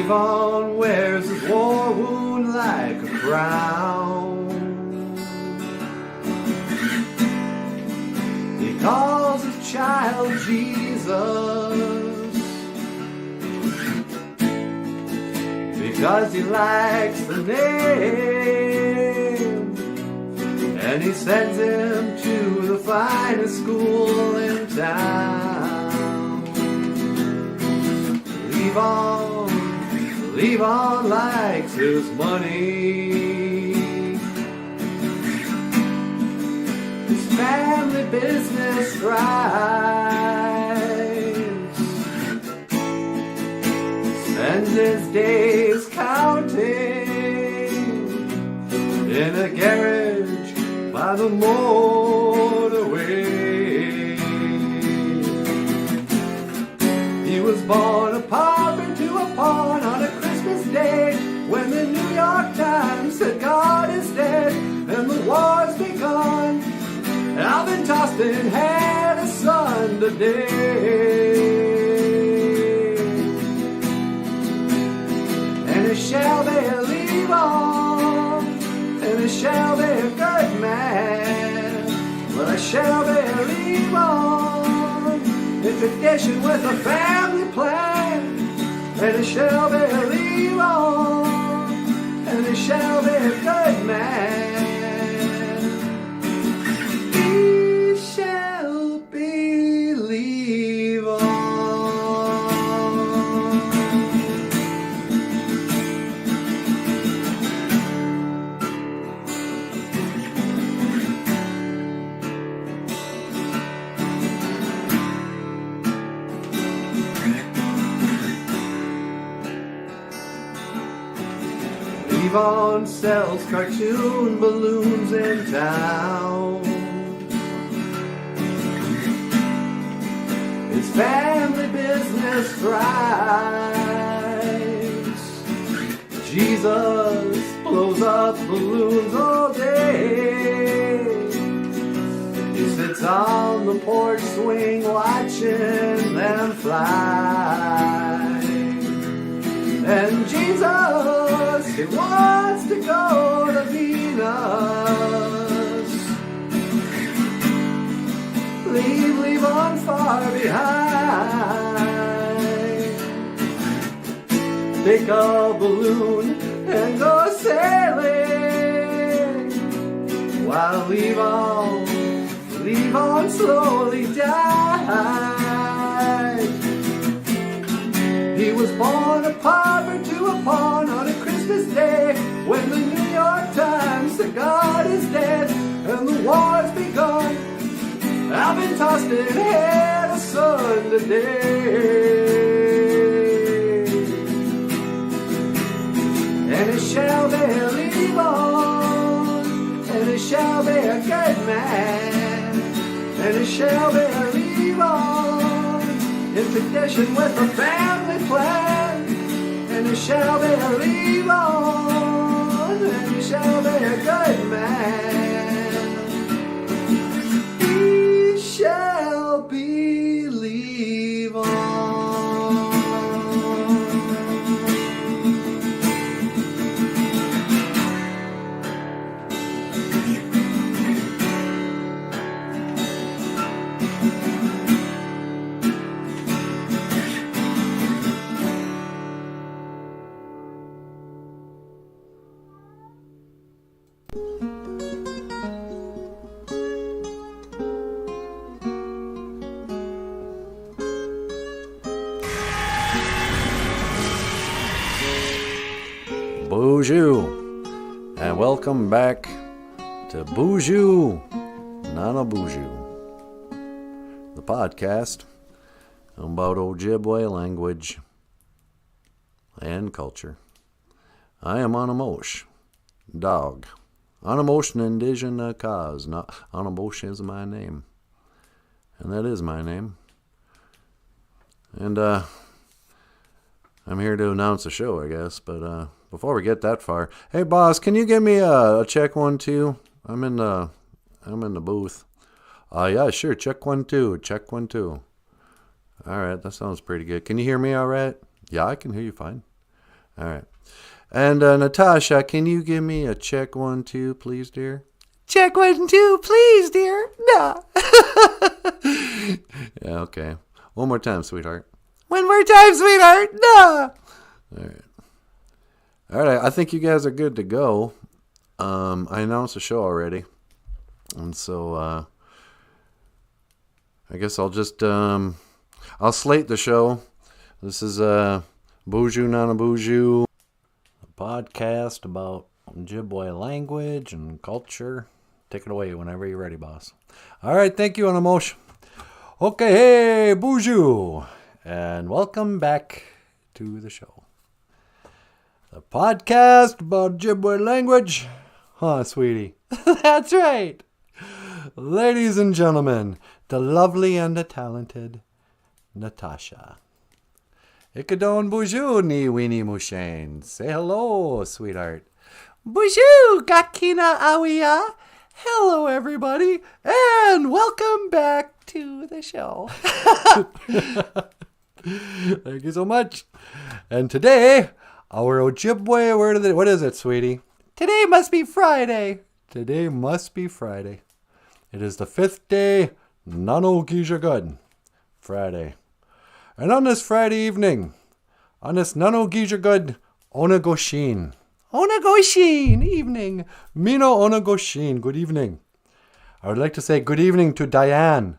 Levon wears his war wound like a crown. He calls his child Jesus because he likes the name, and he sends him to the finest school in town. Levon likes his money. His family business thrives. Spends his days counting in a garage by the motorway. He was born a pauper to a pawn on a Christmas day, when the New York Times said God is dead and the war's begun. Alvin Tostin had a son today, and it shall be a Levon, and it shall be a good man, but it shall be a Levon in tradition with a family plan. And it shall be a Levon, and it shall be a good man. He shall be Levon. Levon sells cartoon balloons in town. His family business thrives. Jesus blows up balloons all day. He sits on the porch swing watching them fly. And Jesus, he wants to go to Venus. Leave Levon far behind. Take a balloon and go sailing, while Levon slowly died. He was born a pauper to a pawn on a Christmas day, when the New York Times said God is dead and the war's begun. Alvin Tostin had a son today, and it shall be a Levon, and it shall be a good man, and it shall be a Levon in tradition with a family plan. And it shall be a Levon, and it shall be a good man. He shall be Levon. Bonjour, and welcome back to Bonjour, Nana Bonjour, the podcast about Ojibwe language and culture. I am Anamosh, dog. Anamosh Indigenous cause. Not Anamosh is my name, and that is my name. And I'm here to announce a show, I guess, but before we get that far, hey boss, can you give me a check 1 2? I'm in the booth. Yeah, sure. Check 1 2. Check 1 2. All right, that sounds pretty good. Can you hear me all right? Yeah, I can hear you fine. All right. And Natasha, can you give me a check 1, 2, please, dear? Check 1, 2, please, dear. No. Yeah, okay. One more time, sweetheart. One more time, sweetheart. No. All right. All right. I think you guys are good to go. I announced the show already. And so I guess I'll just I'll slate the show. This is Boozhoo Nana Boozhoo, a podcast about Ojibwe language and culture. Take it away whenever you're ready, boss. All right, thank you, Anamosh. Okay, hey, Boozhoo, and welcome back to the show. The podcast about Ojibwe language. Huh, sweetie? That's right. Ladies and gentlemen, the lovely and the talented Natasha. Ikadon Boozhoo ni Weenie Mushane. Say hello, sweetheart. Boozhoo Gakina Awiya. Hello, everybody, and welcome back to the show. Thank you so much. And today, our Ojibwe word of the day. What is it, sweetie? Today must be Friday. Today must be Friday. It is the 5th day, Nano Gijagud, Friday. And on this Friday evening, on this Nano Gijagud Onagoshin evening, Mino Onagoshin, good evening. I would like to say good evening to Diane.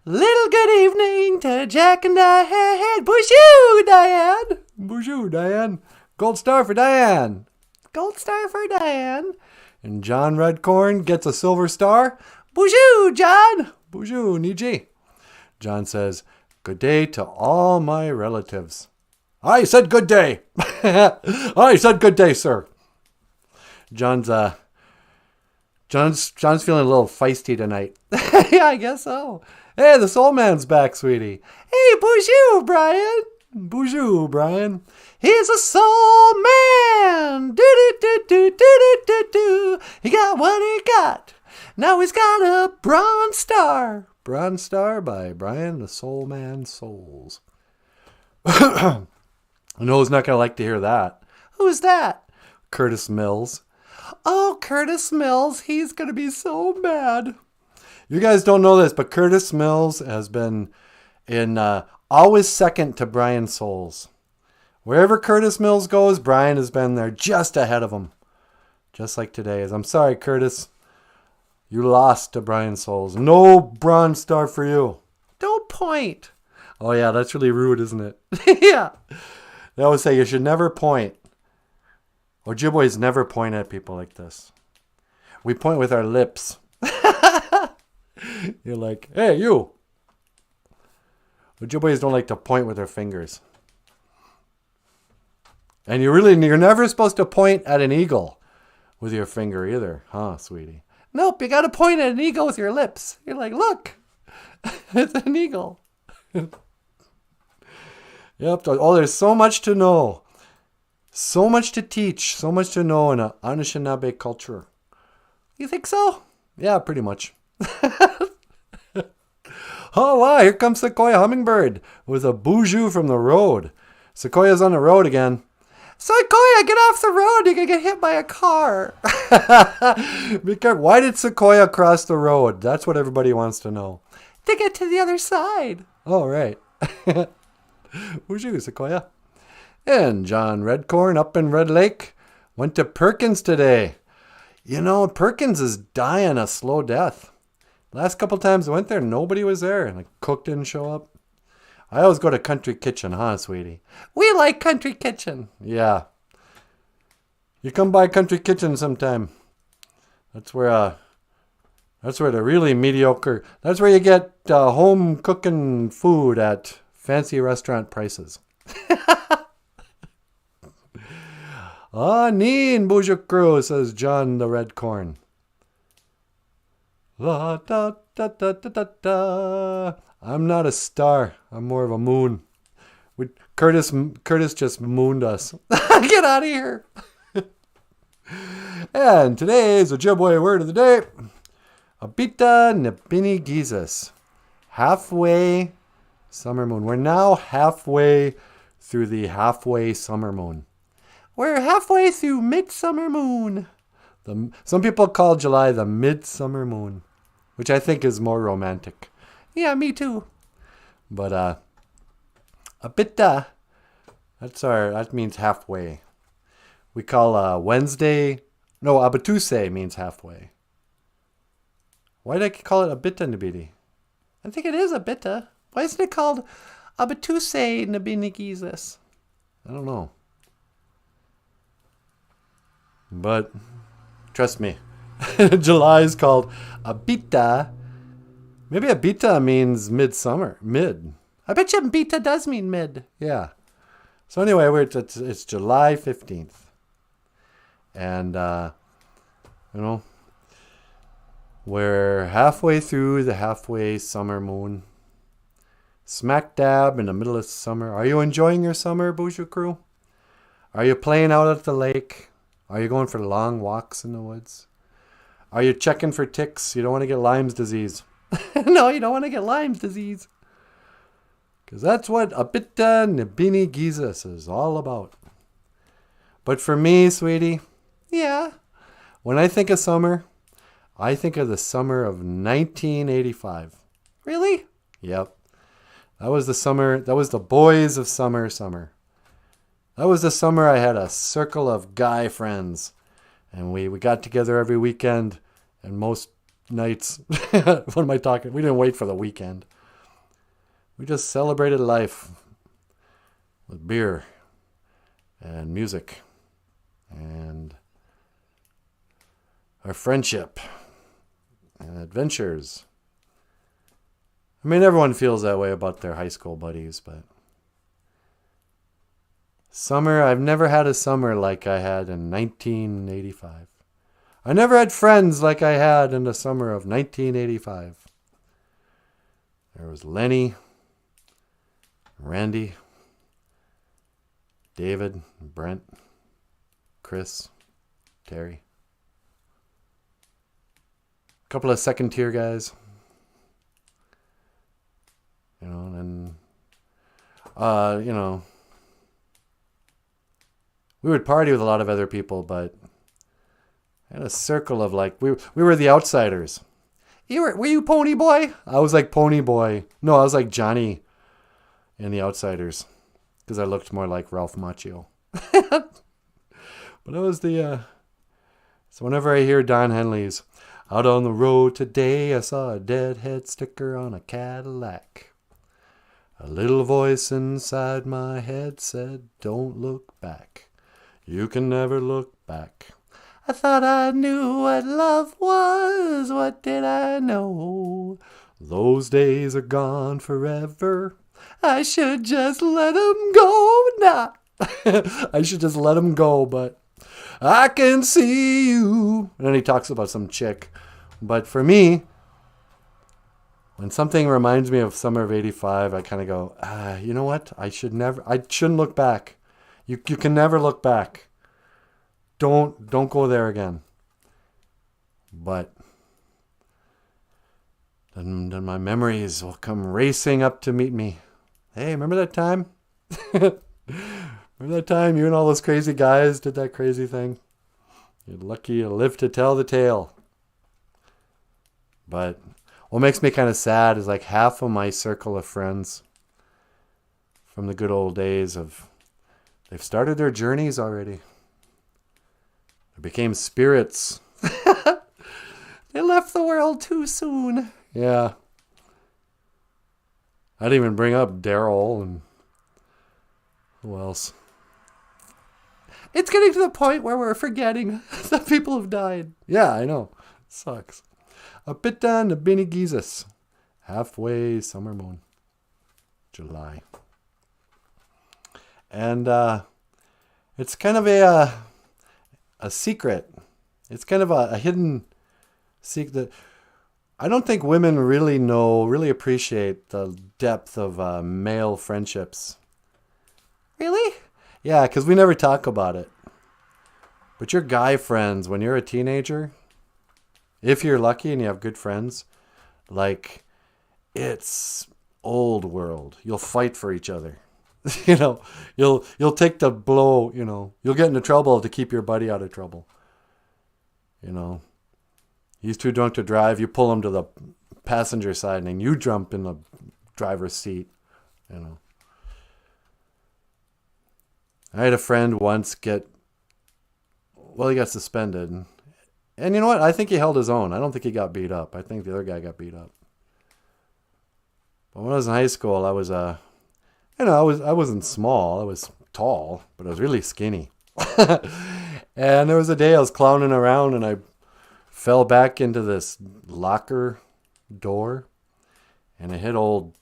Little good evening to Jack and Diane. Boozhoo, Diane. Boozhoo, Diane. Gold star for Diane. Gold star for Diane. And John Redcorn gets a silver star. Boozhoo, John. Boozhoo, Niji. John says, good day to all my relatives. I said good day. I said good day, sir. John's feeling a little feisty tonight. Yeah, I guess so. Hey, the soul man's back, sweetie. Hey, Boozhoo, Brian. Boozhoo, Brian. He's a soul man. Do-do-do-do-do-do-do-do. He got what he got. Now he's got a bronze star. Bronze star by Brian the Soul Man Souls. I know who's not going to like to hear that. Who's that? Curtis Mills. Oh, Curtis Mills. He's going to be so mad. You guys don't know this, but Curtis Mills has been in always second to Brian Souls. Wherever Curtis Mills goes, Brian has been there just ahead of him. Just like today. I'm sorry, Curtis. You lost to Brian Souls. No bronze star for you. Don't point. Oh, yeah, that's really rude, isn't it? Yeah. They always say you should never point. Ojibways never point at people like this. We point with our lips. You're like, hey, you. Ojibways don't like to point with their fingers. And you're never supposed to point at an eagle with your finger either. Huh, sweetie? Nope, you got to point at an eagle with your lips. You're like, look, it's an eagle. Yep. Oh, there's so much to know. So much to teach. So much to know in an Anishinaabe culture. You think so? Yeah, pretty much. Oh, wow. Here comes Sequoia Hummingbird with a Boozhoo from the road. Sequoia's on the road again. Sequoia, get off the road. You're going to get hit by a car. Be careful. Why did Sequoia cross the road? That's what everybody wants to know. To get to the other side. Oh, right. Boozhoo, Sequoia. And John Redcorn up in Red Lake went to Perkins today. You know, Perkins is dying a slow death. Last couple times I went there, nobody was there. Like, cook didn't show up. I always go to Country Kitchen, huh, sweetie? We like Country Kitchen. Yeah. You come by Country Kitchen sometime. That's where the really mediocre. That's where you get home cooking food at fancy restaurant prices. Ah, niin, Boozhoo Crew, says John the Redcorn. La da da da da da da. I'm not a star. I'm more of a moon. Curtis just mooned us. Get out of here. And today's Ojibwe word of the day. Abita Nabini Gizas. Halfway summer moon. We're now halfway through the halfway summer moon. We're halfway through Midsummer Moon. Some people call July the Midsummer Moon, which I think is more romantic. Yeah, me too. But Abita, that means halfway. We call Wednesday, no, Abatuse means halfway. Why did I call it Abita Nabidi? I think it is Abita. Why isn't it called Abatuse Nabinigizis? I don't know. But trust me, July is called Abita. Maybe Abita means midsummer, mid. I bet you Abita does mean mid. Yeah. So anyway, it's July 15th. And, we're halfway through the halfway summer moon. Smack dab in the middle of summer. Are you enjoying your summer, Boozhoo Crew? Are you playing out at the lake? Are you going for long walks in the woods? Are you checking for ticks? You don't want to get Lyme's disease. No, you don't want to get Lyme's disease. Because that's what Abita Nabini Gizas is all about. But for me, sweetie, yeah, when I think of summer, I think of the summer of 1985. Really? Yep. That was the summer, that was the boys of summer. That was the summer I had a circle of guy friends. And we got together every weekend and most nights. What am I talking? We didn't wait for the weekend. We just celebrated life with beer and music and our friendship and adventures. I mean, everyone feels that way about their high school buddies, but summer, I've never had a summer like I had in 1985. I never had friends like I had in the summer of 1985. There was Lenny, Randy, David, Brent, Chris, Terry. A couple of second tier guys. And we would party with a lot of other people, but I had a circle of we were the outsiders. Were you Pony Boy? I was like Pony Boy. No, I was like Johnny in the Outsiders because I looked more like Ralph Macchio. But it was so whenever I hear Don Henley's "Out on the road today, I saw a deadhead sticker on a Cadillac. A little voice inside my head said, don't look back. You can never look back. I thought I knew what love was. What did I know? Those days are gone forever. I should just let 'em go now." I should just let 'em go, but I can see you. And then he talks about some chick. But for me, when something reminds me of summer of 85, I kind of go, you know what? I shouldn't look back. You can never look back. Don't go there again. But then my memories will come racing up to meet me. Hey, remember that time? Remember that time you and all those crazy guys did that crazy thing? You're lucky to live to tell the tale. But what makes me kind of sad is like half of my circle of friends from the good old days they've started their journeys already. They became spirits. They left the world too soon. Yeah. I didn't even bring up Daryl and who else. It's getting to the point where we're forgetting that people have died. Yeah, I know. It sucks. Abita Nabini Gizas. Halfway summer moon. July. And it's kind of a secret. It's kind of a hidden secret. I don't think women really appreciate the depth of male friendships. Really? Yeah, because we never talk about it. But your guy friends, when you're a teenager, if you're lucky and you have good friends, like, it's old world. You'll fight for each other. You know, you'll take the blow, you know. You'll get into trouble to keep your buddy out of trouble. You know. He's too drunk to drive, you pull him to the passenger side and you jump in the driver's seat, you know. I had a friend once he got suspended. And you know what? I think he held his own. I don't think he got beat up. I think the other guy got beat up. But when I was in high school, I was I wasn't small. I was tall, but I was really skinny. And there was a day I was clowning around and I fell back into this locker door and I hit you'll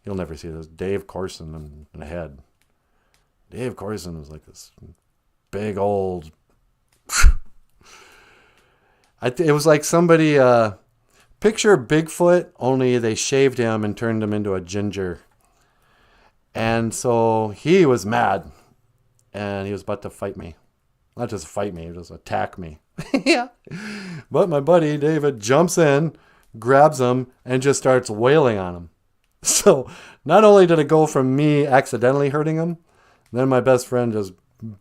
never see this, Dave Corson in the head. Dave Corson was like this big old... it was like somebody... picture Bigfoot, only they shaved him and turned him into a ginger. And so he was mad. And he was about to fight me. Not just fight me, just attack me. Yeah. But my buddy David jumps in, grabs him, and just starts wailing on him. So not only did it go from me accidentally hurting him, then my best friend just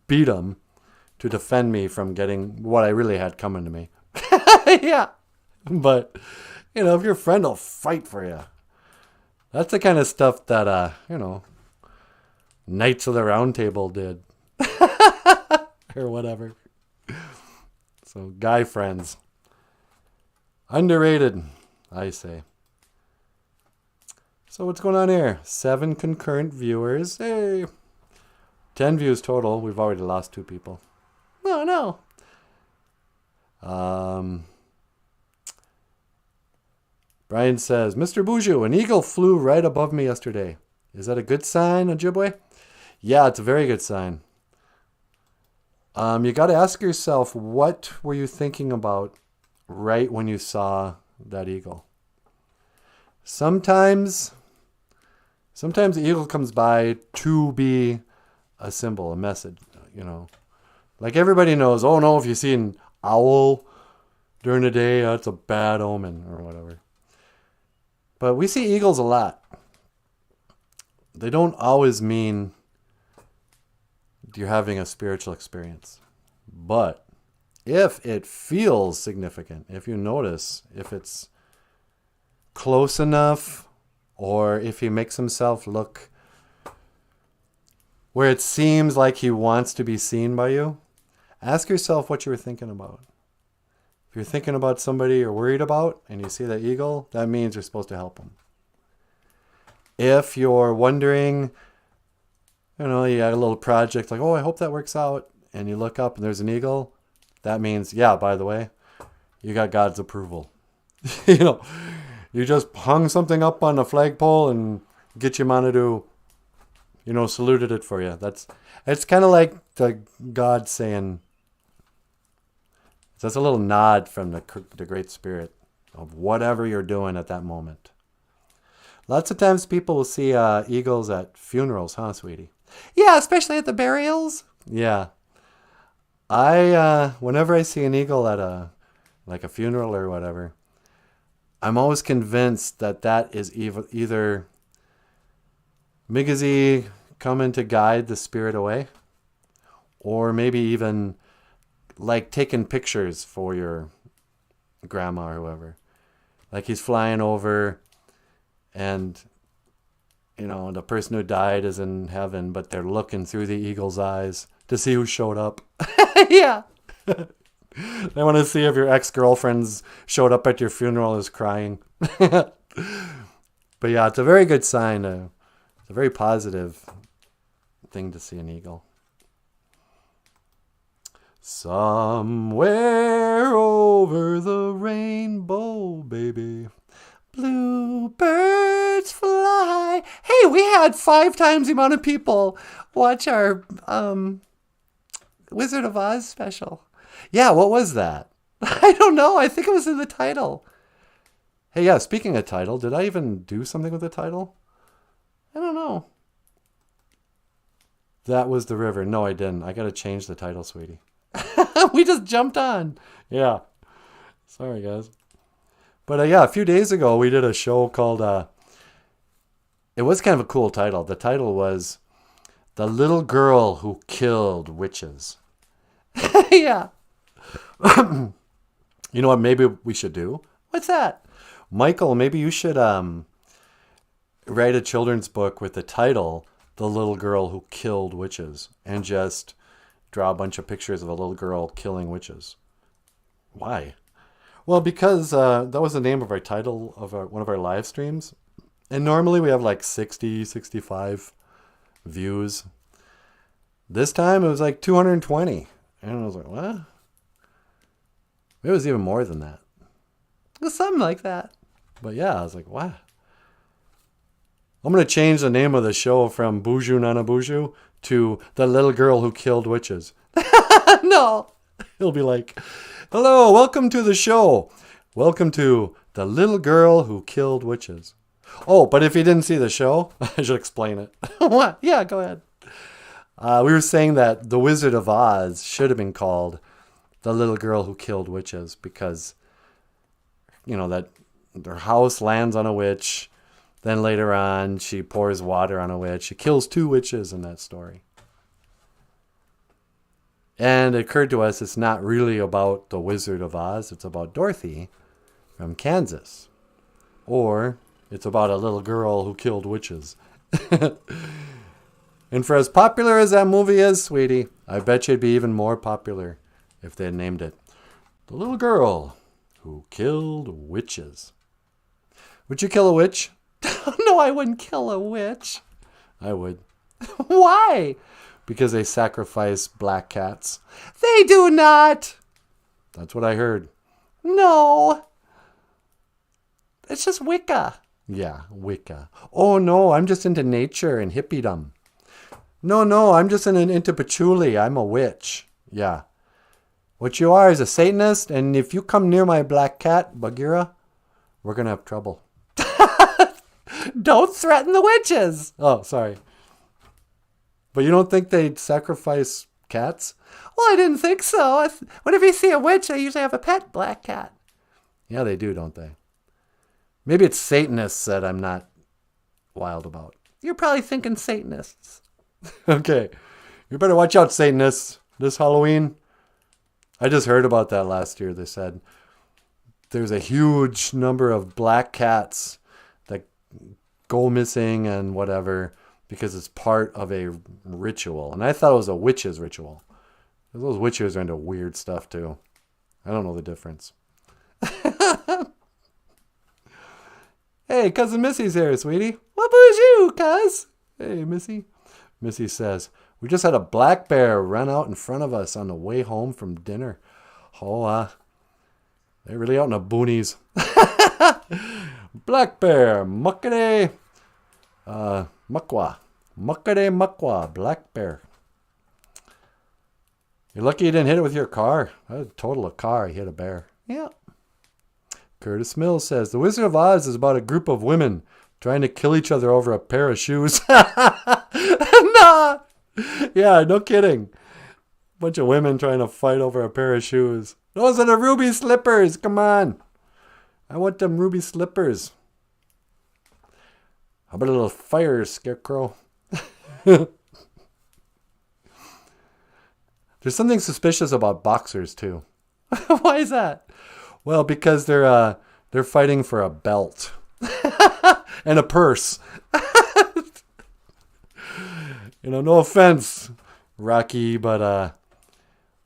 beat him to defend me from getting what I really had coming to me. Yeah. But, you know, if your friend will fight for you, that's the kind of stuff that, Knights of the Round Table did. Or whatever. So, guy friends. Underrated, I say. So, what's going on here? 7 concurrent viewers. Hey. 10 views total. We've already lost 2 people. Oh, no. Brian says, Mr. Buju, an eagle flew right above me yesterday. Is that a good sign, Ojibwe? Yeah, it's a very good sign. You got to ask yourself, what were you thinking about right when you saw that eagle? Sometimes the eagle comes by to be a symbol, a message, you know. Like everybody knows, oh no, if you see an owl during the day, that's a bad omen or whatever. But we see eagles a lot. They don't always mean you're having a spiritual experience. But if it feels significant, if you notice, if it's close enough, or if he makes himself look where it seems like he wants to be seen by you, ask yourself what you were thinking about. If you're thinking about somebody you're worried about and you see that eagle, that means you're supposed to help them. If you're wondering, you had a little project like, oh, I hope that works out, and you look up and there's an eagle, that means, yeah, by the way, you got God's approval. You just hung something up on a flagpole and get your Manadu, saluted it for you. It's kind of like the God saying, that's a little nod from the Great Spirit of whatever you're doing at that moment. Lots of times people will see eagles at funerals, huh, sweetie? Yeah, especially at the burials. Yeah. Whenever I see an eagle at a funeral or whatever, I'm always convinced that is either Migazi coming to guide the spirit away, or maybe even like taking pictures for your grandma or whoever. Like he's flying over and, the person who died is in heaven, but they're looking through the eagle's eyes to see who showed up. Yeah. They want to see if your ex-girlfriend's showed up at your funeral is crying. But yeah, it's a very good sign. It's a very positive thing to see an eagle. Somewhere over the rainbow, baby, bluebirds fly. Hey, we had 5 times the amount of people watch our Wizard of Oz special. Yeah, what was that? I don't know. I think it was in the title. Hey, yeah, speaking of title, did I even do something with the title? I don't know. That was the river. No, I didn't. I got to change the title, sweetie. We just jumped on. Yeah. Sorry, guys. But yeah, a few days ago, we did a show called it was kind of a cool title. The title was The Little Girl Who Killed Witches. Yeah. You know what maybe we should do? What's that? Michael, maybe you should write a children's book with the title The Little Girl Who Killed Witches and just draw a bunch of pictures of a little girl killing witches. Why? Well, because that was the name of our title of one of our live streams. And normally we have like 60, 65 views. This time it was like 220. And I was like, what? It was even more than that. It was something like that. But yeah, I was like, wow. I'm going to change the name of the show from Buju Nana Buju to The Little Girl Who Killed Witches. No. He'll be like, hello, welcome to the show. Welcome to The Little Girl Who Killed Witches. Oh, but if you didn't see the show, I should explain it. What? Yeah, go ahead. We were saying that The Wizard of Oz should have been called The Little Girl Who Killed Witches because, you know, that her house lands on a witch. Then later on, she pours water on a witch. She kills 2 witches in that story. And it occurred to us it's not really about the Wizard of Oz. It's about Dorothy from Kansas. Or it's about a little girl who killed witches. And for as popular as that movie is, sweetie, I bet you it'd be even more popular if they had named it The Little Girl Who Killed Witches. Would you kill a witch? No, I wouldn't kill a witch. I would. Why? Because they sacrifice black cats. They do not. That's what I heard. No. It's just Wicca. Yeah, Wicca. Oh, no, I'm just into nature and hippiedom. No, I'm just into patchouli. I'm a witch. Yeah. What you are is a Satanist, and if you come near my black cat, Bagheera, we're going to have trouble. Don't threaten the witches. Oh, sorry. But you don't think they'd sacrifice cats? Well, I didn't think so. Whenever you see a witch, they usually have a pet black cat. Yeah, they do, don't they? Maybe it's Satanists that I'm not wild about. You're probably thinking Satanists. Okay. You better watch out, Satanists. This Halloween. I just heard about that last year. They said there's a huge number of black cats that go missing and whatever because it's part of a ritual. And I thought it was a witch's ritual. Those witches are into weird stuff too. I don't know the difference. Hey, Cousin Missy's here, sweetie. What was you, cuz? Hey, Missy. Missy says, we just had a black bear run out in front of us on the way home from dinner. Oh, they're really out in the boonies. Black bear, muckety, muckwa. Muckety muckwa, black bear. You're lucky you didn't hit it with your car. That was total a car. He hit a bear. Yeah. Curtis Mills says, The Wizard of Oz is about a group of women trying to kill each other over a pair of shoes. Nah. Yeah, no kidding. Bunch of women trying to fight over a pair of shoes. Those are the ruby slippers. Come on. I want them ruby slippers. How about a little fire, Scarecrow? There's something suspicious about boxers, too. Why is that? Well, because they're fighting for a belt and a purse. No offense, Rocky, but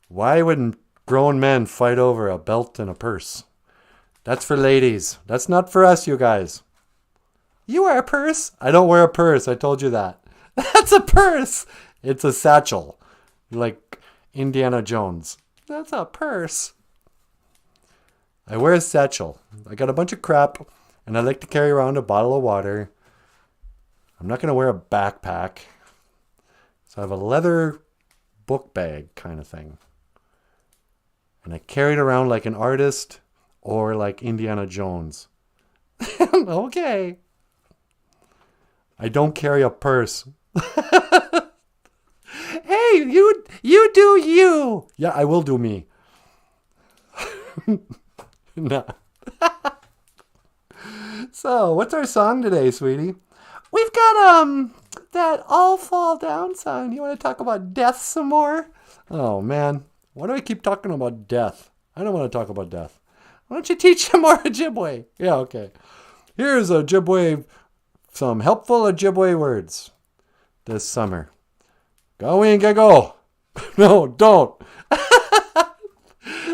why wouldn't grown men fight over a belt and a purse? That's for ladies. That's not for us, you guys. You wear a purse? I don't wear a purse. I told you that. That's a purse. It's a satchel, like Indiana Jones. That's a purse. I wear a satchel. I got a bunch of crap, and I like to carry around a bottle of water. I'm not going to wear a backpack. So I have a leather book bag kind of thing. And I carry it around like an artist or like Indiana Jones. Okay. I don't carry a purse. Hey, you do you. Yeah, I will do me. Nah. So, what's our song today, sweetie? We've got that all fall down song. You want to talk about death some more? Oh man, why do I keep talking about death? I don't want to talk about death. Why don't you teach some more Ojibwe? Yeah, okay. Here's Ojibwe, some helpful Ojibwe words this summer. Going go. No, don't.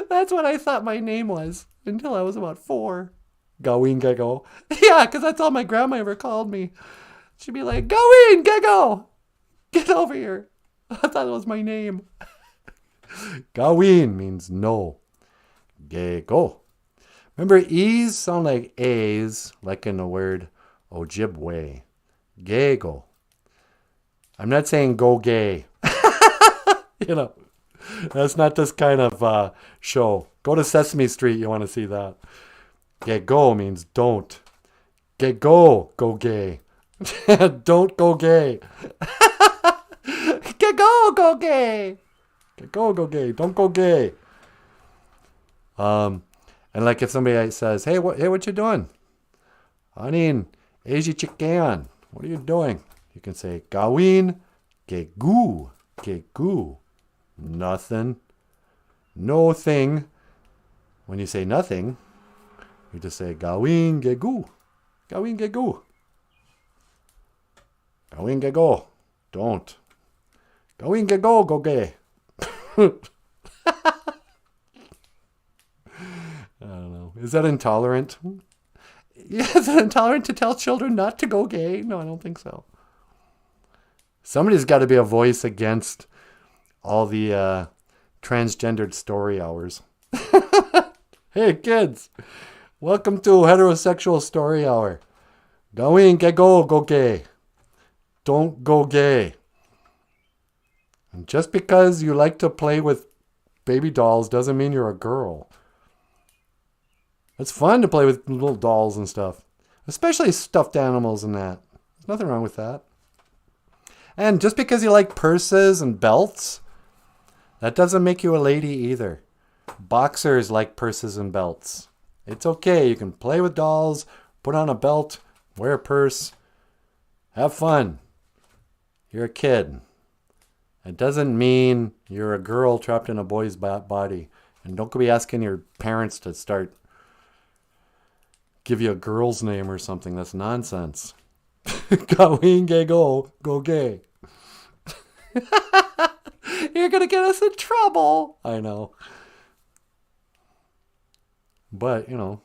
That's what I thought my name was until I was about 4. Going go. Yeah, because that's all my grandma ever called me. She'd be like, go. Get over here. I thought it was my name. Gawin means no. Go. Remember, E's sound like A's, like in the word Ojibwe. Go. I'm not saying go gay. You know, that's not this kind of show. Go to Sesame Street, you want to see that. Go means don't. Go gay. Don't go gay. Go gay. Go gay. Don't go gay. And like if somebody says, hey, what you doing? Anin, Asia chicken. What are you doing? You can say, Gawin, gegu. Nothing. No thing. When you say nothing, you just say, Gawin, gegu. Gawin, gegu. Gawin, gego. Don't. Gawin, gego, go gay. I don't know. Is that intolerant? Yeah, is it intolerant to tell children not to go gay? No, I don't think so. Somebody's got to be a voice against all the transgendered story hours. Hey, kids. Welcome to Heterosexual Story Hour. Going, go gay. Don't go gay. And just because you like to play with baby dolls doesn't mean you're a girl. It's fun to play with little dolls and stuff. Especially stuffed animals and that. There's nothing wrong with that. And just because you like purses and belts, that doesn't make you a lady either. Boxers like purses and belts. It's okay. You can play with dolls, put on a belt, wear a purse, have fun. You're a kid. It doesn't mean you're a girl trapped in a boy's body. And don't be asking your parents to start give you a girl's name or something. That's nonsense. Gawin, go gay. You're going to get us in trouble. I know. But, you know,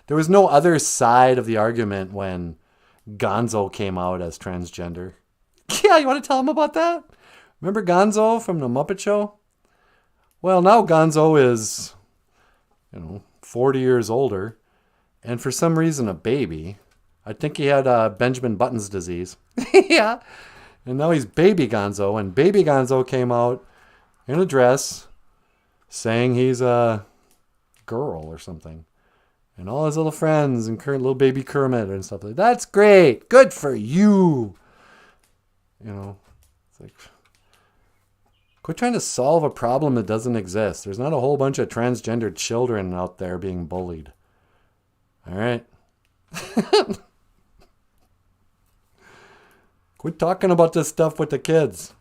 there was no other side of the argument when Gonzo came out as transgender. Yeah, you want to tell them about that? Remember Gonzo from the Muppet Show? Well, now Gonzo is, 40 years older. And for some reason, a baby. I think he had Benjamin Button's disease. Yeah. And now he's Baby Gonzo. And Baby Gonzo came out in a dress saying he's a girl or something. And all his little friends and little baby Kermit and stuff like that. That's great. Good for you. It's like, quit trying to solve a problem that doesn't exist. There's not a whole bunch of transgendered children out there being bullied. All right. Quit talking about this stuff with the kids.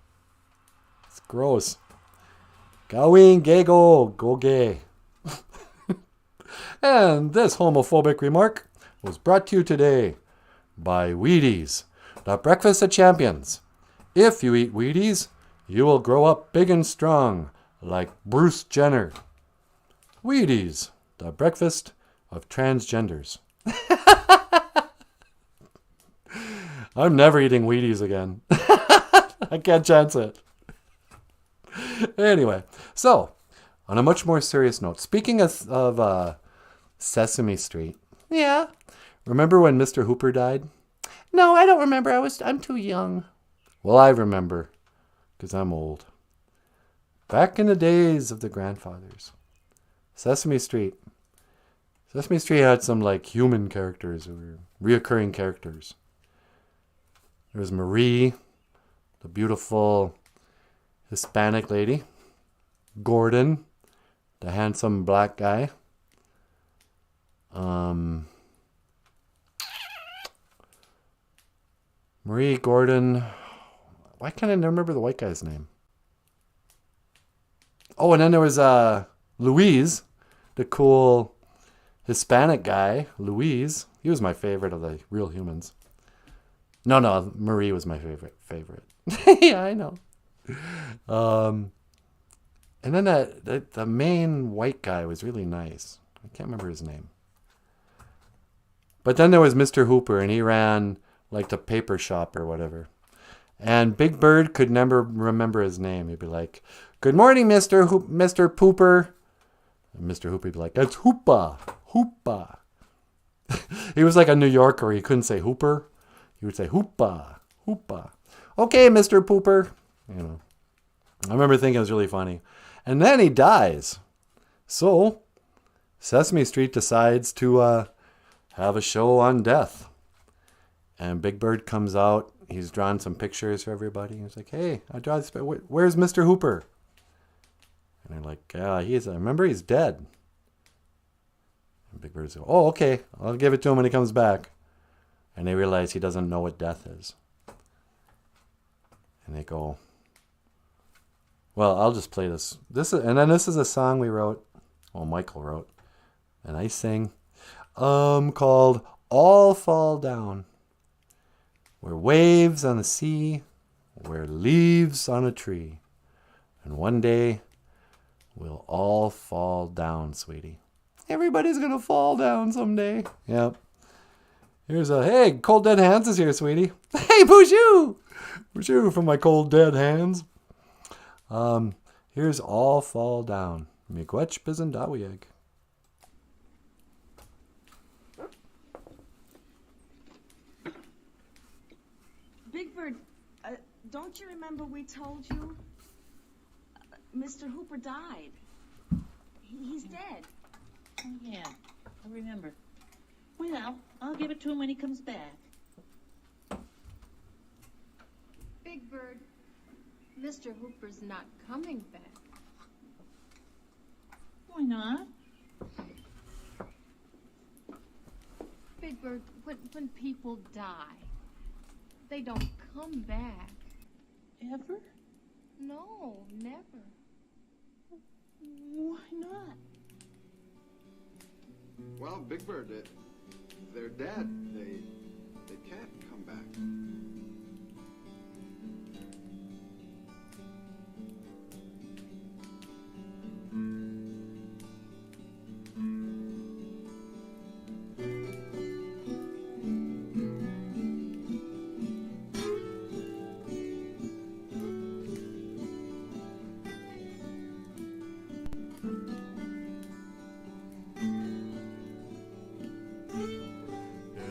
It's gross. Gawin, go gay. And this homophobic remark was brought to you today by Wheaties, the breakfast of champions. If you eat Wheaties, you will grow up big and strong, like Bruce Jenner. Wheaties, the breakfast of transgenders. I'm never eating Wheaties again. I can't chance it. Anyway, so, on a much more serious note, speaking of Sesame Street. Yeah. Remember when Mr. Hooper died? No, I don't remember. I'm too young. Well, I remember, because I'm old. Back in the days of the grandfathers. Sesame Street had some human characters or reoccurring characters. There was Marie, the beautiful Hispanic lady. Gordon, the handsome black guy. Marie Gordon. Why can't I never remember the white guy's name? Oh, and then there was Louise, the cool Hispanic guy, Louise. He was my favorite of the real humans. No, Marie was my favorite. Yeah, I know. And then the main white guy was really nice. I can't remember his name. But then there was Mr. Hooper, and he ran like the paper shop or whatever. And Big Bird could never remember his name. He'd be like, "Good morning, Mr. Pooper." And Mr. Hooper would be like, "That's Hoopa, Hoopa." He was like a New Yorker. He couldn't say Hooper. He would say Hoopa, Hoopa. "Okay, Mr. Pooper." You know, I remember thinking it was really funny. And then he dies. So Sesame Street decides to have a show on death. And Big Bird comes out. He's drawn some pictures for everybody. He's like, "Hey, I draw this. Where's Mr. Hooper?" And they're like, remember, he's dead. And Big Bird's like, "Oh, okay. I'll give it to him when he comes back." And they realize he doesn't know what death is. And they go, "Well, I'll just play this. This is a song we wrote. Well, Michael wrote. And I sing. Called All Fall Down. We're waves on the sea. We're leaves on a tree. And one day, we'll all fall down, sweetie. Everybody's going to fall down someday." Yep. Here's hey, Cold Dead Hands is here, sweetie. Hey, Boojoo! Boojoo from my Cold Dead Hands. Here's All Fall Down. Miigwech Bizendawieg. Big Bird, don't you remember we told you Mr. Hooper died? He's dead. Oh, yeah, I remember. Well, I'll give it to him when he comes back. Big Bird, Mr. Hooper's not coming back. Why not? Big Bird, when people die, they don't come back. Ever? No, never. Why not? Well, Big Bird, they're dead. They can't come back.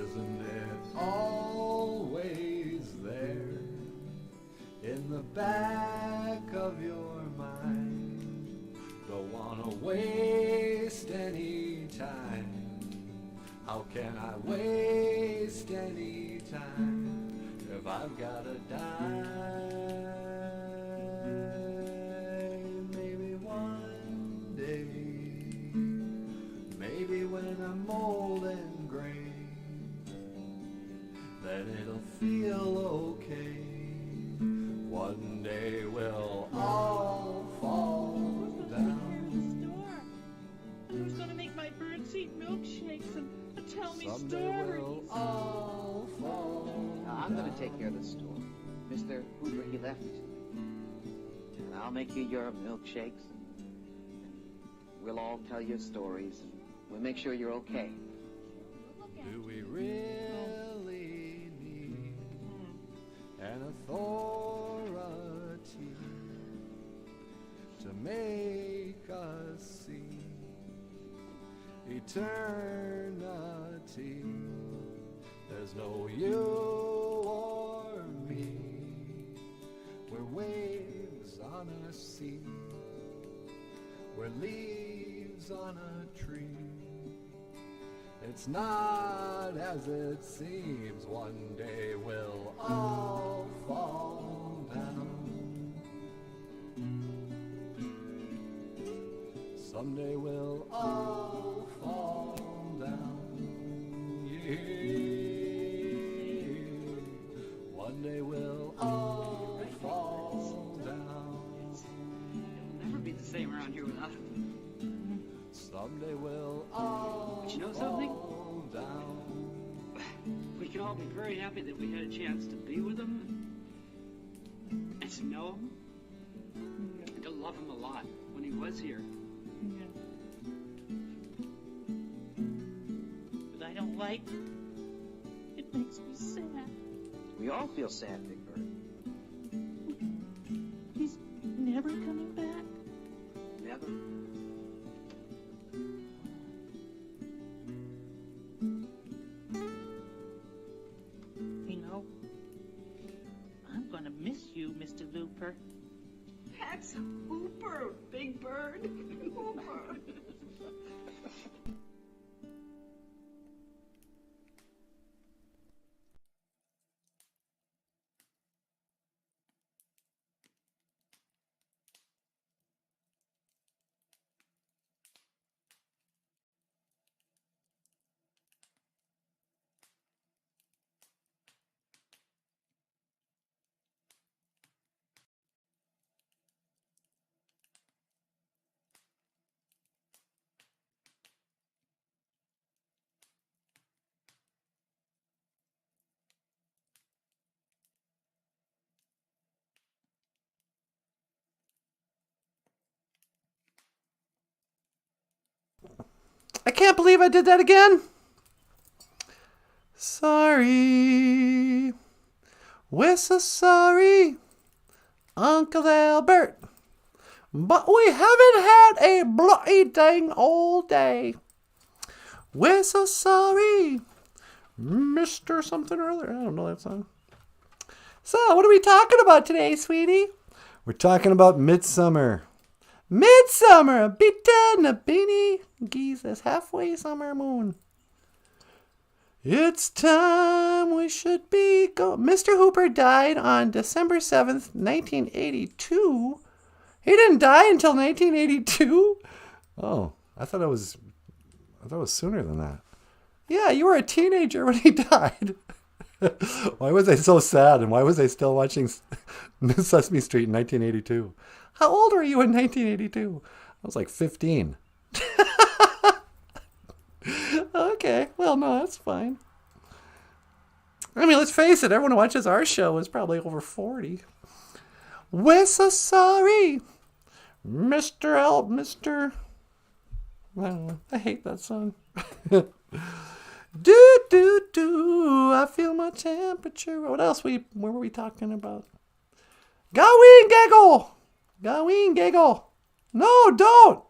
Isn't it always there in the back of your mind? Don't wanna waste any time. How can I waste any time if I've gotta die? Maybe one day, maybe when I'm old and gray, then it'll feel okay. One day we'll all fall down. The store. Who's gonna make my birds eat milkshakes and tell me Someday stories? we'll all fall I'm going to down. take care of the store. Mr. Hoover, he left it to me. And I'll make you your milkshakes. We'll all tell you stories. We'll make sure you're okay. Do we really need an authority to make us see eternity? There's no you or me. We're waves on a sea. We're leaves on a tree. It's not as it seems. One day we'll all fall down. Someday we'll all fall down. Yeah. One anything around here without him. Someday we'll all But you know something? fall down. We can all be very happy that we had a chance to be with him and to know him and to love him a lot when he was here. But I don't like it. Makes me sad. We all feel sad, Big Bird. He's never coming back. Never. You know, I'm gonna miss you, Mr. Looper. That's Hooper, Big Bird. Hooper. I can't believe I did that again. Sorry. We're so sorry, Uncle Albert. But we haven't had a bloody dang all day. We're so sorry, Mr. Something or other. I don't know that song. So, what are we talking about today, sweetie? We're talking about Midsummer. Midsummer, a bitten, a beanie, Jesus, halfway summer moon. It's time we should be go. Mr. Hooper died on December 7th, 1982. He didn't die until 1982? Oh, I thought it was sooner than that. Yeah, you were a teenager when he died. Why was I so sad, and why was I still watching Sesame Street in 1982? How old were you in 1982? I was like 15. Okay, well, no, that's fine. I mean, let's face it, everyone who watches our show is probably over 40. We're so sorry, Mr. I don't know, I hate that song. Do, do, do, I feel my temperature. What else where were we talking about? Gaween giggle! Gaween giggle! No, don't!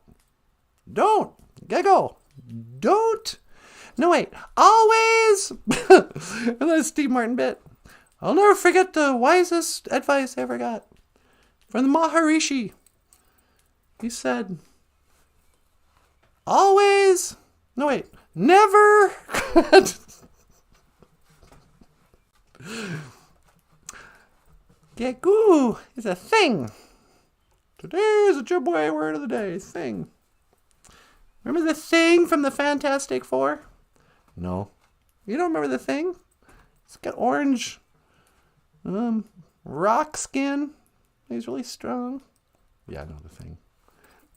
Don't! Giggle! Don't! No, wait. Always! And then Steve Martin bit. I'll never forget the wisest advice I ever got from the Maharishi. He said, always... No, wait. Never... Gagoo is a thing. Today is a Ojibwe word of the day. Thing. Remember the Thing from the Fantastic Four? No. You don't remember the Thing? It's got orange rock skin. He's really strong. Yeah, I know the Thing.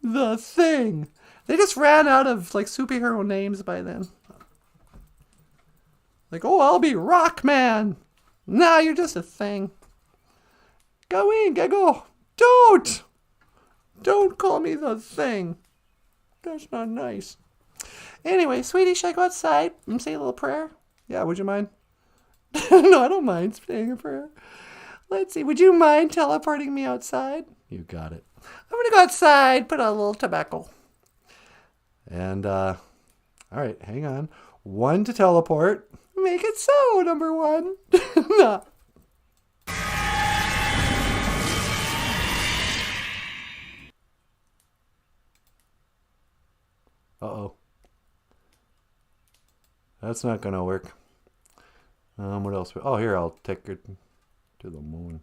The Thing. They just ran out of like superhero names by then. Like, oh, I'll be Rockman. Nah, you're just a thing. Go in, go. Don't call me the Thing. That's not nice. Anyway, sweetie, should I go outside and say a little prayer? Yeah, would you mind? No, I don't mind saying a prayer. Let's see, would you mind teleporting me outside? You got it. I'm going to go outside, put on a little tobacco. And, all right, hang on. 1 to teleport. Make it so, number 1. No. Uh-oh. That's not going to work. What else? Oh, here, I'll take her to the moon.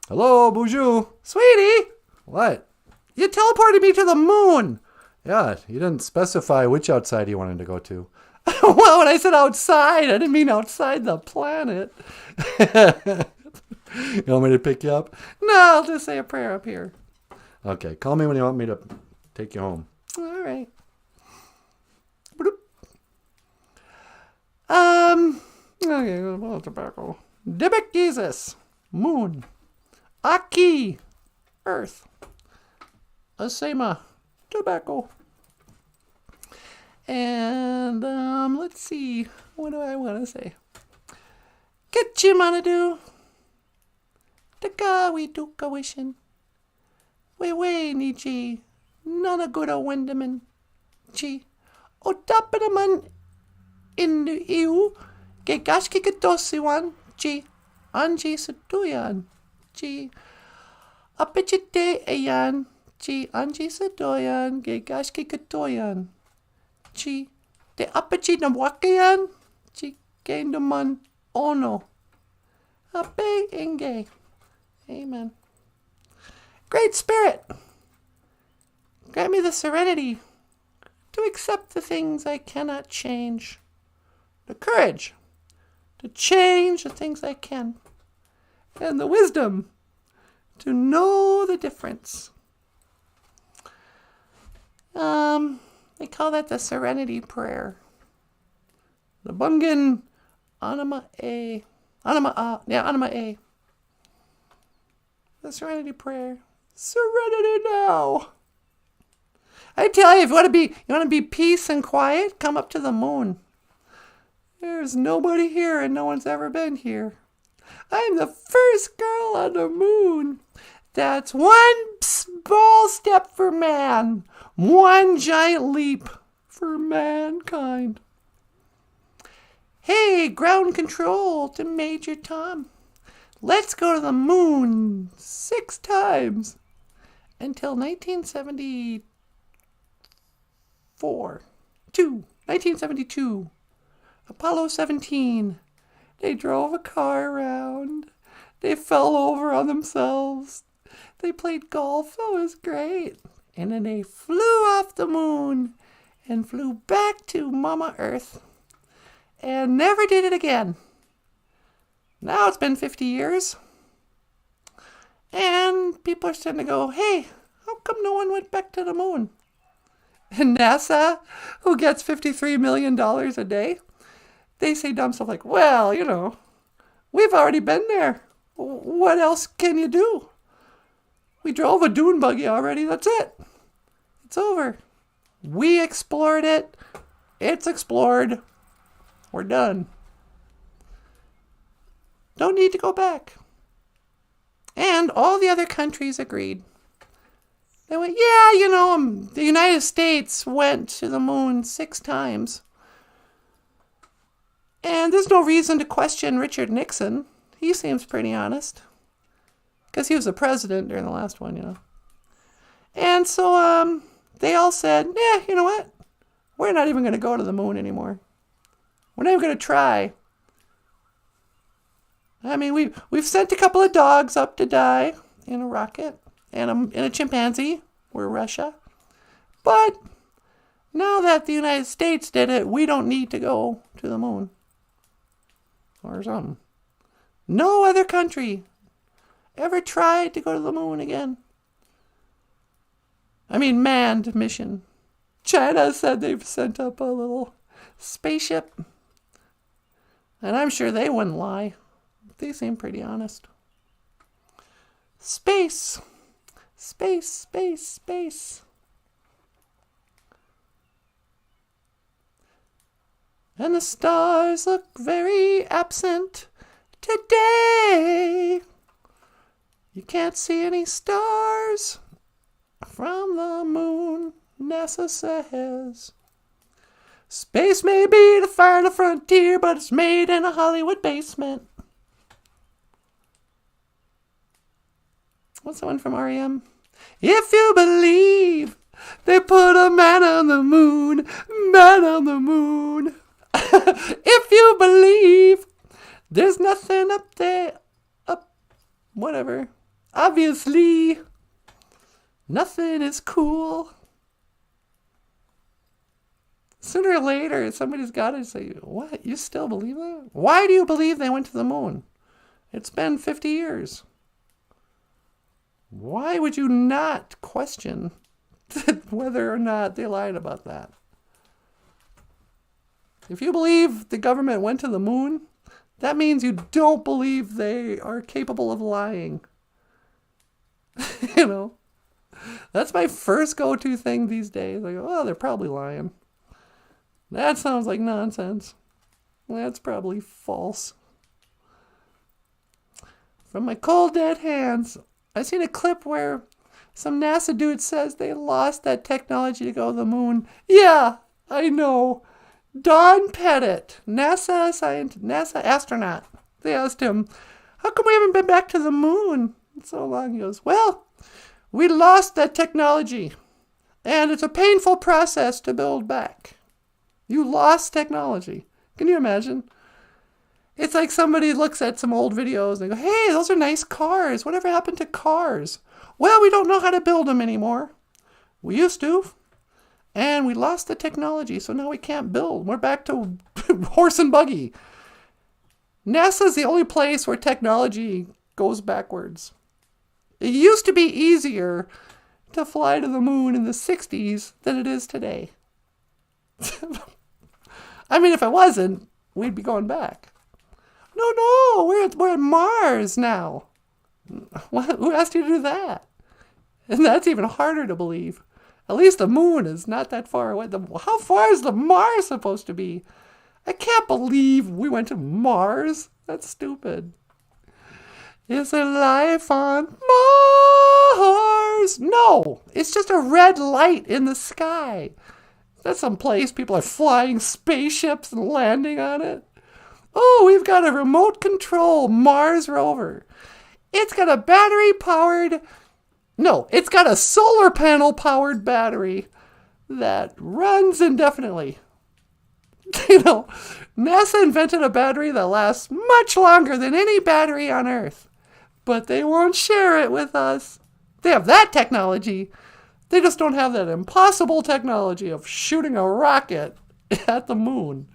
Hello, Boujou. Sweetie! What? You teleported me to the moon! Yeah, you didn't specify which outside you wanted to go to. Well, when I said outside, I didn't mean outside the planet. You want me to pick you up? No, I'll just say a prayer up here. Okay, call me when you want me to take you home. All right. Bloop. Okay, well, tobacco. Dibik Jesus. Moon. Aki. Earth. Asema. Tobacco. And, let's see. What do I want to say? Kitchimanadu. Takawi duka wishin. We Nietzsche. None a good a Wenderman. Chi. O tapanaman in the EU. Gegashki katosiwan. Chi. Anji Sadoyan. Chi. Apichite ayan. Chi. Anji Sadoyan. Gegashki katoyan. Chi. De apichi namwakayan. Chi. Gaindaman. Ono. Ape inge. Amen. Great Spirit, grant me the serenity to accept the things I cannot change, the courage to change the things I can, and the wisdom to know the difference. They call that the Serenity Prayer. The Bungan Anima A. Anima A. The Serenity Prayer. Serenity now. I tell you, if you want to be peace and quiet, come up to the moon. There's nobody here and no one's ever been here. I'm the first girl on the moon. That's one small step for man, one giant leap for mankind. Hey, ground control to Major Tom. Let's go to the moon 6 times until 1972. Apollo 17. They drove a car around. They fell over on themselves. They played golf. That was great. And then they flew off the moon and flew back to Mama Earth and never did it again. Now it's been 50 years. And people are starting to go, hey, how come no one went back to the moon? And NASA, who gets $53 million a day, they say dumb stuff like, well, we've already been there. What else can you do? We drove a dune buggy already. That's it. It's over. We explored it. It's explored. We're done. Don't need to go back. And all the other countries agreed. They went, yeah, the United States went to the moon 6 times. And there's no reason to question Richard Nixon. He seems pretty honest. Because he was the president during the last one, And so they all said, yeah, you know what? We're not even going to go to the moon anymore. We're not even going to try. I mean, we've sent a couple of dogs up to die in a rocket and in a chimpanzee. We're Russia. But now that the United States did it, we don't need to go to the moon. Or something. No other country ever tried to go to the moon again. I mean, manned mission. China said they've sent up a little spaceship. And I'm sure they wouldn't lie. They seem pretty honest. Space. Space, space, space. And the stars look very absent today. You can't see any stars from the moon, NASA says. Space may be the final frontier, but it's made in a Hollywood basement. What's the one from R.E.M.? If you believe they put a man on the moon, man on the moon. If you believe there's nothing up there, whatever. Obviously, nothing is cool. Sooner or later, somebody's got to say, what? You still believe that? Why do you believe they went to the moon? It's been 50 years. Why would you not question whether or not they lied about that? If you believe the government went to the moon, that means you don't believe they are capable of lying. You know? That's my first go-to thing these days. I go, oh, they're probably lying. That sounds like nonsense. That's probably false. From my cold dead hands, I seen a clip where some NASA dude says they lost that technology to go to the moon. Yeah, I know. Don Pettit, NASA astronaut. They asked him, how come we haven't been back to the moon in so long? He goes, well, we lost that technology, and it's a painful process to build back. You lost technology. Can you imagine? It's like somebody looks at some old videos and they go, hey, those are nice cars. Whatever happened to cars? Well, we don't know how to build them anymore. We used to, and we lost the technology, so now we can't build. We're back to horse and buggy. NASA's the only place where technology goes backwards. It used to be easier to fly to the moon in the 60s than it is today. I mean, if it wasn't, we'd be going back. No, we're at Mars now. Who asked you to do that? And that's even harder to believe. At least the moon is not that far away. How far is the Mars supposed to be? I can't believe we went to Mars. That's stupid. Is there life on Mars? No, it's just a red light in the sky. That's some place people are flying spaceships and landing on it. Oh, we've got a remote control Mars rover. It's got a it's got a solar panel powered battery that runs indefinitely. You know, NASA invented a battery that lasts much longer than any battery on Earth. But they won't share it with us. They have that technology. They just don't have that impossible technology of shooting a rocket at the moon.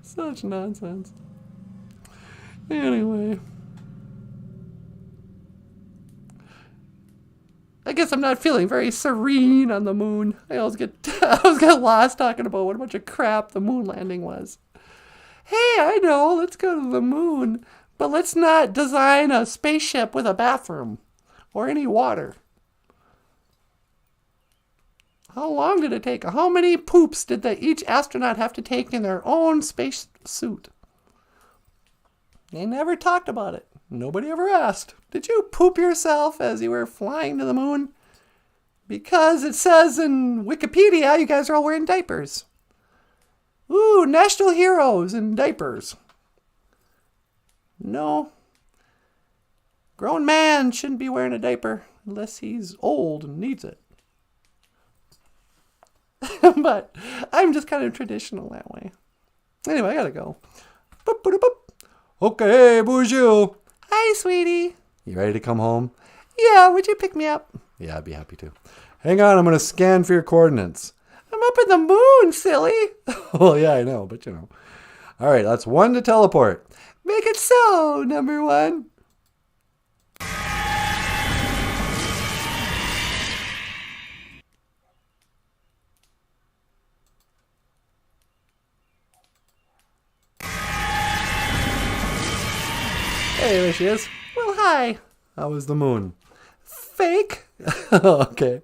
Such nonsense. Anyway. I guess I'm not feeling very serene on the moon. I always get lost talking about what a bunch of crap the moon landing was. Hey, I know, let's go to the moon, but let's not design a spaceship with a bathroom or any water. How long did it take? How many poops did each astronaut have to take in their own space suit? They never talked about it. Nobody ever asked, did you poop yourself as you were flying to the moon? Because it says in Wikipedia you guys are all wearing diapers. Ooh, national heroes in diapers. No. Grown man shouldn't be wearing a diaper unless he's old and needs it. But I'm just kind of traditional that way. Anyway, I gotta go. Boop, boop, boop. Okay, bonjour. Hi, sweetie. You ready to come home? Yeah, would you pick me up? Yeah, I'd be happy to. Hang on, I'm going to scan for your coordinates. I'm up in the moon, silly. Well, yeah, I know, but you know. All right, that's 1 to teleport. Make it so, number 1. Hey, there she is. Well, hi. How was the moon? Fake. Okay.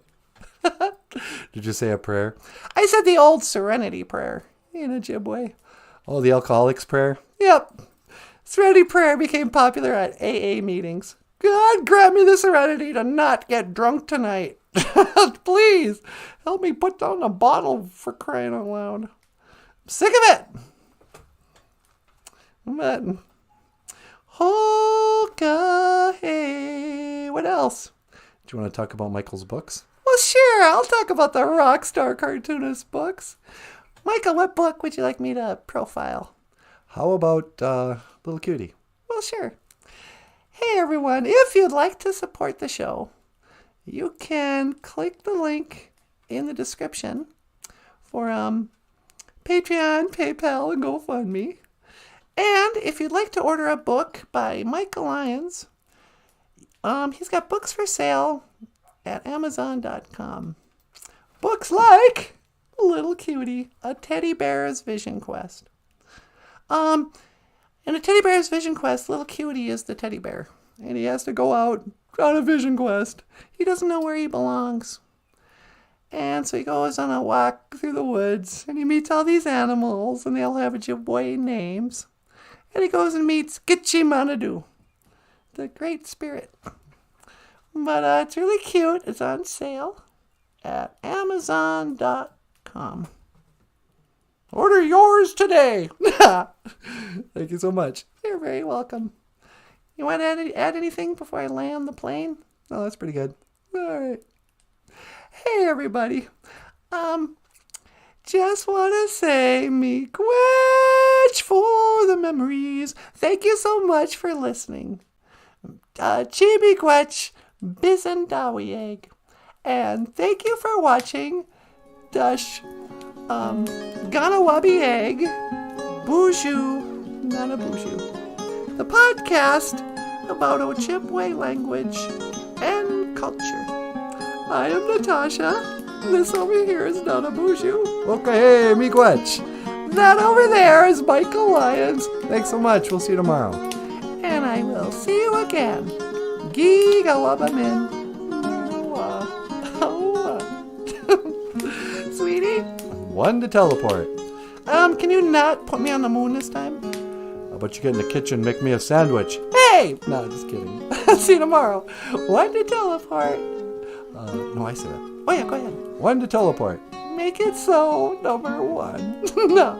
Did you say a prayer? I said the old Serenity prayer in a Ojibwe. Oh, the Alcoholics prayer? Yep. Serenity prayer became popular at AA meetings. God grant me the serenity to not get drunk tonight. Please help me put down the bottle, for crying out loud. I'm sick of it. But Holka, hey, what else? Do you want to talk about Michael's books? Well, sure, I'll talk about the Rockstar Cartoonist books. Michael, what book would you like me to profile? How about Little Cutie? Well, sure. Hey, everyone, if you'd like to support the show, you can click the link in the description for Patreon, PayPal, and GoFundMe. And if you'd like to order a book by Michael Lyons, he's got books for sale at Amazon.com. Books like Little Cutie, A Teddy Bear's Vision Quest. In A Teddy Bear's Vision Quest, Little Cutie is the teddy bear, and he has to go out on a vision quest. He doesn't know where he belongs. And so he goes on a walk through the woods, and he meets all these animals, and they all have Ojibwe names. And he goes and meets Gitchi Manadu, the great spirit. But it's really cute. It's on sale at Amazon.com. Order yours today. Thank you so much. You're very welcome. You want to add anything before I land the plane? Oh, that's pretty good. All right. Hey, everybody. Just want to say miigwech for the memories. Thank you so much for listening. Chimiigwech bisandawieg. And thank you for watching Dush Ganawabi Egg Boozhoo Nana Boozhoo, the podcast about Ojibwe language and culture. I am Natasha. This over here is Nana Boozhoo. Okay, miigwech. That over there is Michael Lyons. Thanks so much. We'll see you tomorrow. And I will see you again. Gigalabamin. Sweetie? One to teleport. Can you not put me on the moon this time? How about you get in the kitchen, make me a sandwich? Hey! No, just kidding. See you tomorrow. One to teleport. No, I said it. Oh yeah, go ahead. One to teleport. Make it so, number one. No.